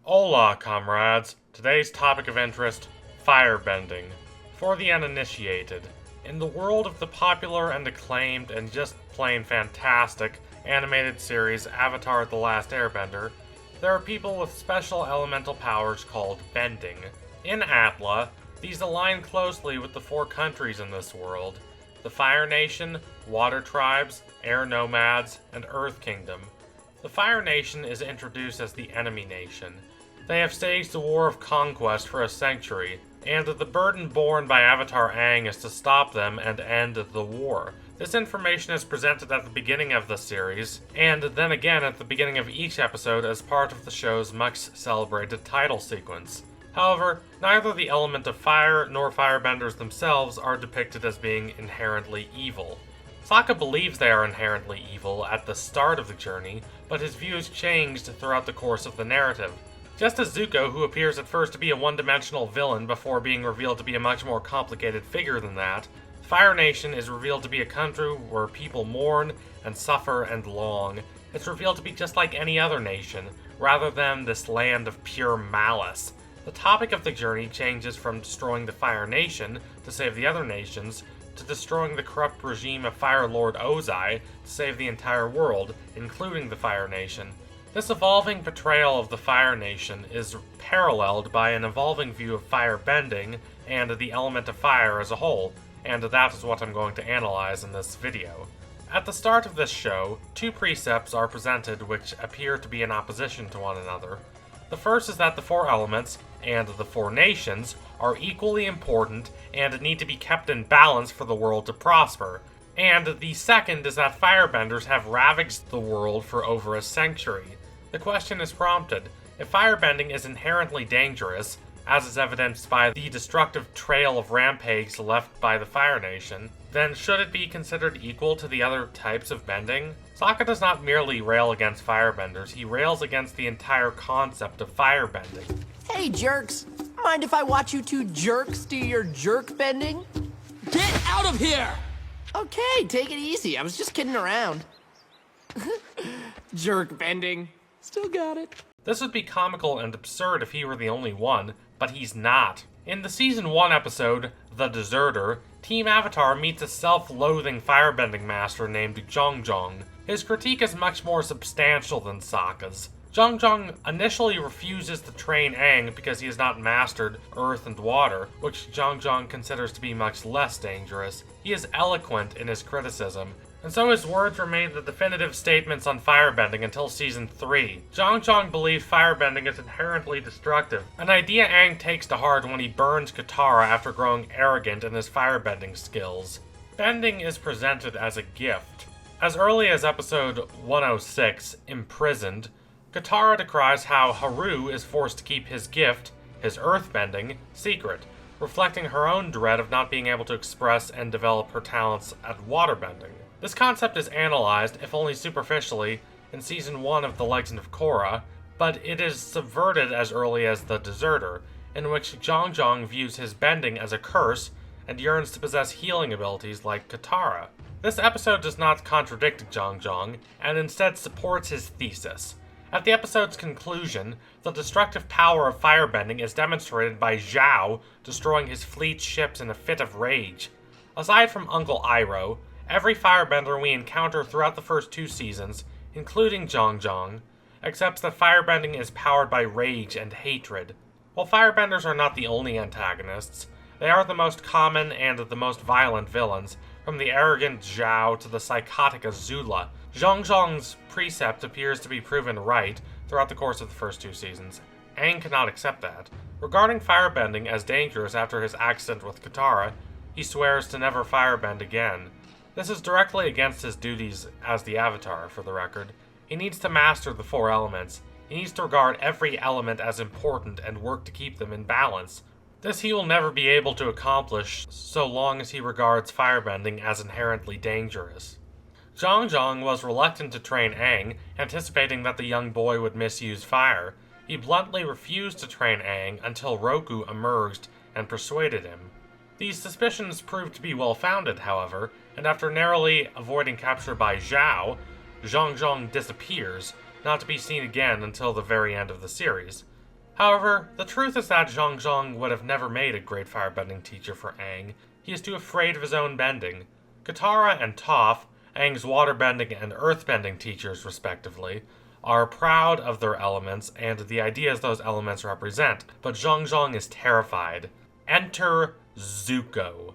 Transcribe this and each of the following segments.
Hola, comrades. Today's topic of interest, firebending. For the uninitiated, in the world of the popular and acclaimed and just plain fantastic animated series Avatar: The Last Airbender, there are people with special elemental powers called bending. In Atla, these align closely with the four countries in this world: the Fire Nation, Water Tribes, Air Nomads, and Earth Kingdom. The Fire Nation is introduced as the enemy nation. They have staged a war of conquest for a century, and the burden borne by Avatar Aang is to stop them and end the war. This information is presented at the beginning of the series, and then again at the beginning of each episode as part of the show's much celebrated title sequence. However, neither the element of fire nor firebenders themselves are depicted as being inherently evil. Sokka believes they are inherently evil at the start of the journey, but his views changed throughout the course of the narrative. Just as Zuko, who appears at first to be a one-dimensional villain before being revealed to be a much more complicated figure than that, Fire Nation is revealed to be a country where people mourn and suffer and long. It's revealed to be just like any other nation, rather than this land of pure malice. The topic of the journey changes from destroying the Fire Nation to save the other nations, to destroying the corrupt regime of Fire Lord Ozai to save the entire world, including the Fire Nation. This evolving portrayal of the Fire Nation is paralleled by an evolving view of firebending and the element of fire as a whole, and that is what I'm going to analyze in this video. At the start of this show, two precepts are presented which appear to be in opposition to one another. The first is that the four elements, and the four nations, are equally important and need to be kept in balance for the world to prosper. And the second is that firebenders have ravaged the world for over a century. The question is prompted: if firebending is inherently dangerous, as is evidenced by the destructive trail of rampage left by the Fire Nation, then should it be considered equal to the other types of bending? Sokka does not merely rail against firebenders, he rails against the entire concept of firebending. Hey jerks! Mind if I watch you two jerks do your jerk bending? Get out of here! Okay, take it easy. I was just kidding around. Jerk bending. Still got it. This would be comical and absurd if he were the only one, but he's not. In the Season 1 episode, The Deserter, Team Avatar meets a self-loathing firebending master named Zhong. His critique is much more substantial than Sokka's. Zhong initially refuses to train Aang because he has not mastered earth and water, which Zhong considers to be much less dangerous. He is eloquent in his criticism, and so his words remain the definitive statements on firebending until Season 3. Zhong believes firebending is inherently destructive, an idea Aang takes to heart when he burns Katara after growing arrogant in his firebending skills. Bending is presented as a gift. As early as episode 106, Imprisoned, Katara decries how Haru is forced to keep his gift, his earthbending, secret, reflecting her own dread of not being able to express and develop her talents at waterbending. This concept is analyzed, if only superficially, in Season 1 of The Legend of Korra, but it is subverted as early as The Deserter, in which Zhong views his bending as a curse and yearns to possess healing abilities like Katara. This episode does not contradict Zhong, and instead supports his thesis. At the episode's conclusion, the destructive power of firebending is demonstrated by Zhao destroying his fleet's ships in a fit of rage. Aside from Uncle Iroh, every firebender we encounter throughout the first two seasons, including Zhong, accepts that firebending is powered by rage and hatred. While firebenders are not the only antagonists, they are the most common and the most violent villains, from the arrogant Zhao to the psychotic Azula. Zhong's precept appears to be proven right throughout the course of the first two seasons. Aang cannot accept that. Regarding firebending as dangerous after his accident with Katara, he swears to never firebend again. This is directly against his duties as the Avatar, for the record. He needs to master the four elements. He needs to regard every element as important and work to keep them in balance. This he will never be able to accomplish so long as he regards firebending as inherently dangerous. Zhong was reluctant to train Aang, anticipating that the young boy would misuse fire. He bluntly refused to train Aang until Roku emerged and persuaded him. These suspicions proved to be well-founded, however, and after narrowly avoiding capture by Zhao, Zhong disappears, not to be seen again until the very end of the series. However, the truth is that Zhang would have never made a great firebending teacher for Aang. He is too afraid of his own bending. Katara and Toph, Aang's waterbending and earthbending teachers respectively, are proud of their elements and the ideas those elements represent, but Zhang is terrified. Enter Zuko.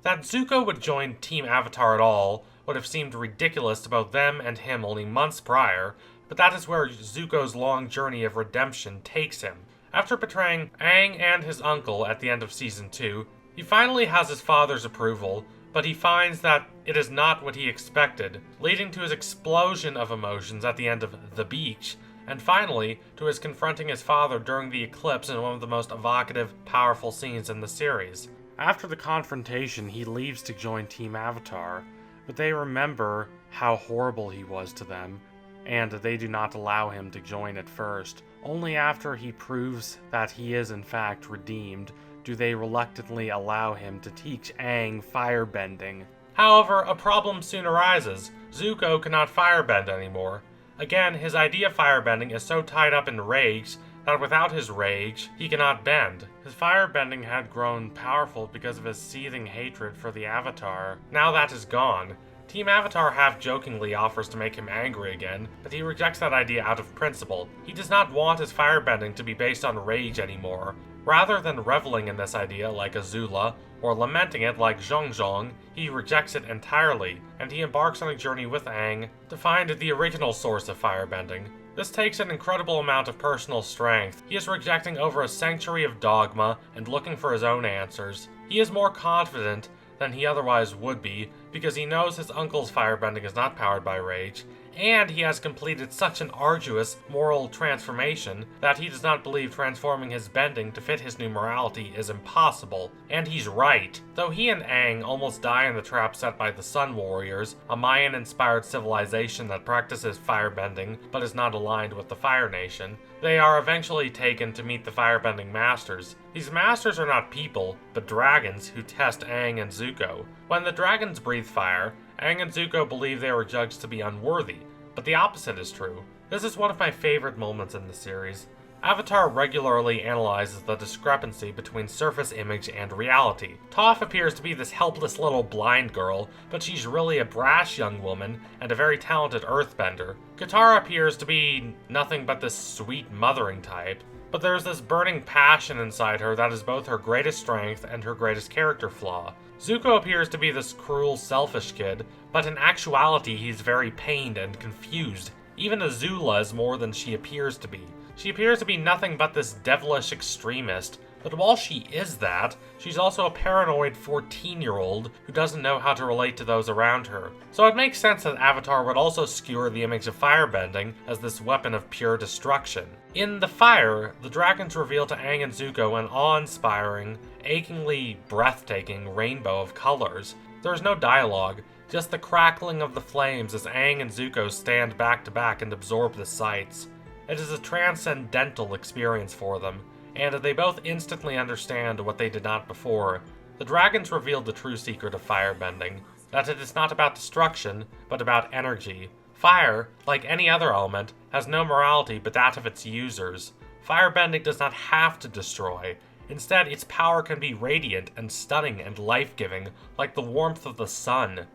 That Zuko would join Team Avatar at all would have seemed ridiculous to both them and him only months prior, but that is where Zuko's long journey of redemption takes him. After betraying Aang and his uncle at the end of Season 2, he finally has his father's approval, but he finds that it is not what he expected, leading to his explosion of emotions at the end of The Beach, and finally to his confronting his father during the eclipse in one of the most evocative, powerful scenes in the series. After the confrontation, he leaves to join Team Avatar, but they remember how horrible he was to them, and they do not allow him to join at first. Only after he proves that he is in fact redeemed do they reluctantly allow him to teach Aang firebending. However, a problem soon arises. Zuko cannot firebend anymore. Again, his idea of firebending is so tied up in rage that without his rage, he cannot bend. His firebending had grown powerful because of his seething hatred for the Avatar. Now that is gone. Team Avatar half-jokingly offers to make him angry again, but he rejects that idea out of principle. He does not want his firebending to be based on rage anymore. Rather than reveling in this idea like Azula, or lamenting it like Zhang, he rejects it entirely, and he embarks on a journey with Aang to find the original source of firebending. This takes an incredible amount of personal strength. He is rejecting over a century of dogma and looking for his own answers. He is more confident than he otherwise would be, because he knows his uncle's firebending is not powered by rage, and he has completed such an arduous moral transformation that he does not believe transforming his bending to fit his new morality is impossible. And he's right. Though he and Aang almost die in the trap set by the Sun Warriors, a Mayan-inspired civilization that practices firebending but is not aligned with the Fire Nation, they are eventually taken to meet the firebending masters. These masters are not people, but dragons who test Aang and Zuko. When the dragons breathe fire, Aang and Zuko believe they were judged to be unworthy, but the opposite is true. This is one of my favorite moments in the series. Avatar regularly analyzes the discrepancy between surface image and reality. Toph appears to be this helpless little blind girl, but she's really a brash young woman and a very talented earthbender. Katara appears to be nothing but this sweet mothering type, but there's this burning passion inside her that is both her greatest strength and her greatest character flaw. Zuko appears to be this cruel, selfish kid, but in actuality he's very pained and confused. Even Azula is more than she appears to be. She appears to be nothing but this devilish extremist, but while she is that, she's also a paranoid 14-year-old who doesn't know how to relate to those around her. So it makes sense that Avatar would also skewer the image of firebending as this weapon of pure destruction. In The Fire, the dragons reveal to Aang and Zuko an awe-inspiring, achingly breathtaking rainbow of colors. There is no dialogue, just the crackling of the flames as Aang and Zuko stand back to back and absorb the sights. It is a transcendental experience for them, and they both instantly understand what they did not before. The dragons revealed the true secret of firebending, that it is not about destruction, but about energy. Fire, like any other element, has no morality but that of its users. Firebending does not have to destroy. Instead, its power can be radiant and stunning and life-giving, like the warmth of the sun.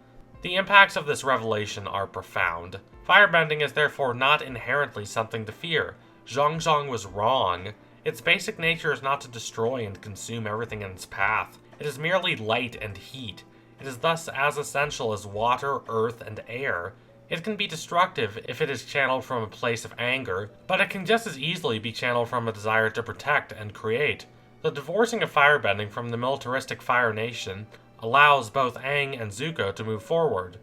The impacts of this revelation are profound. Firebending is therefore not inherently something to fear. Zhang was wrong. Its basic nature is not to destroy and consume everything in its path. It is merely light and heat. It is thus as essential as water, earth, and air. It can be destructive if it is channeled from a place of anger, but it can just as easily be channeled from a desire to protect and create. The divorcing of firebending from the militaristic Fire Nation allows both Aang and Zuko to move forward.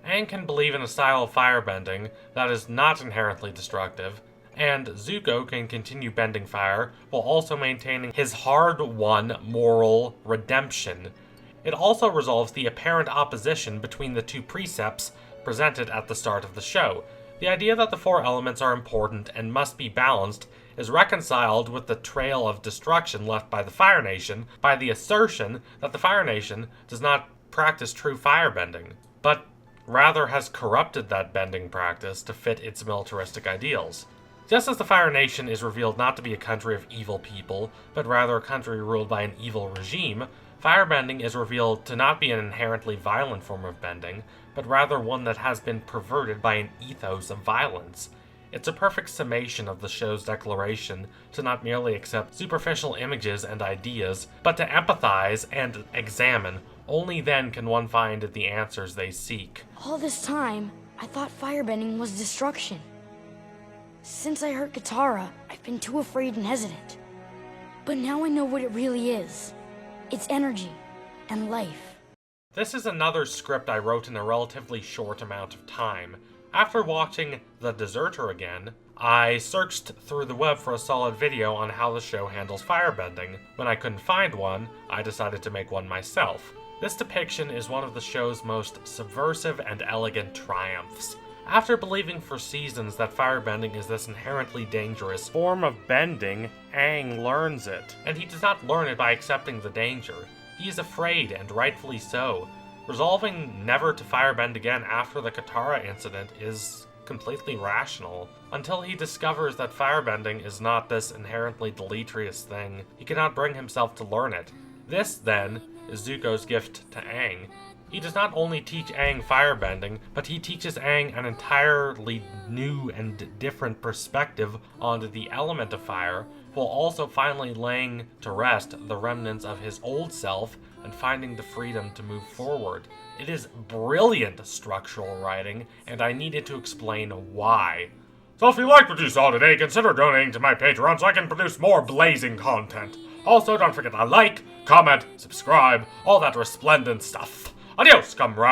Aang can believe in a style of firebending that is not inherently destructive, and Zuko can continue bending fire while also maintaining his hard-won moral redemption. It also resolves the apparent opposition between the two precepts presented at the start of the show. The idea that the four elements are important and must be balanced is reconciled with the trail of destruction left by the Fire Nation by the assertion that the Fire Nation does not practice true firebending, but rather has corrupted that bending practice to fit its militaristic ideals. Just as the Fire Nation is revealed not to be a country of evil people, but rather a country ruled by an evil regime, firebending is revealed to not be an inherently violent form of bending, but rather one that has been perverted by an ethos of violence. It's a perfect summation of the show's declaration to not merely accept superficial images and ideas, but to empathize and examine. Only then can one find the answers they seek. All this time, I thought firebending was destruction. Since I hurt Katara, I've been too afraid and hesitant. But now I know what it really is. It's energy and life. This is another script I wrote in a relatively short amount of time. After watching The Deserter again, I searched through the web for a solid video on how the show handles firebending. When I couldn't find one, I decided to make one myself. This depiction is one of the show's most subversive and elegant triumphs. After believing for seasons that firebending is this inherently dangerous form of bending, Aang learns it. And he does not learn it by accepting the danger. He is afraid, and rightfully so. Resolving never to firebend again after the Katara incident is completely rational. Until he discovers that firebending is not this inherently deleterious thing, he cannot bring himself to learn it. This, then, is Zuko's gift to Aang. He does not only teach Aang firebending, but he teaches Aang an entirely new and different perspective onto the element of fire, while also finally laying to rest the remnants of his old self and finding the freedom to move forward. It is brilliant structural writing, and I needed to explain why. So if you liked what you saw today, consider donating to my Patreon so I can produce more blazing content. Also, don't forget to like, comment, subscribe, all that resplendent stuff. Adios, comrades!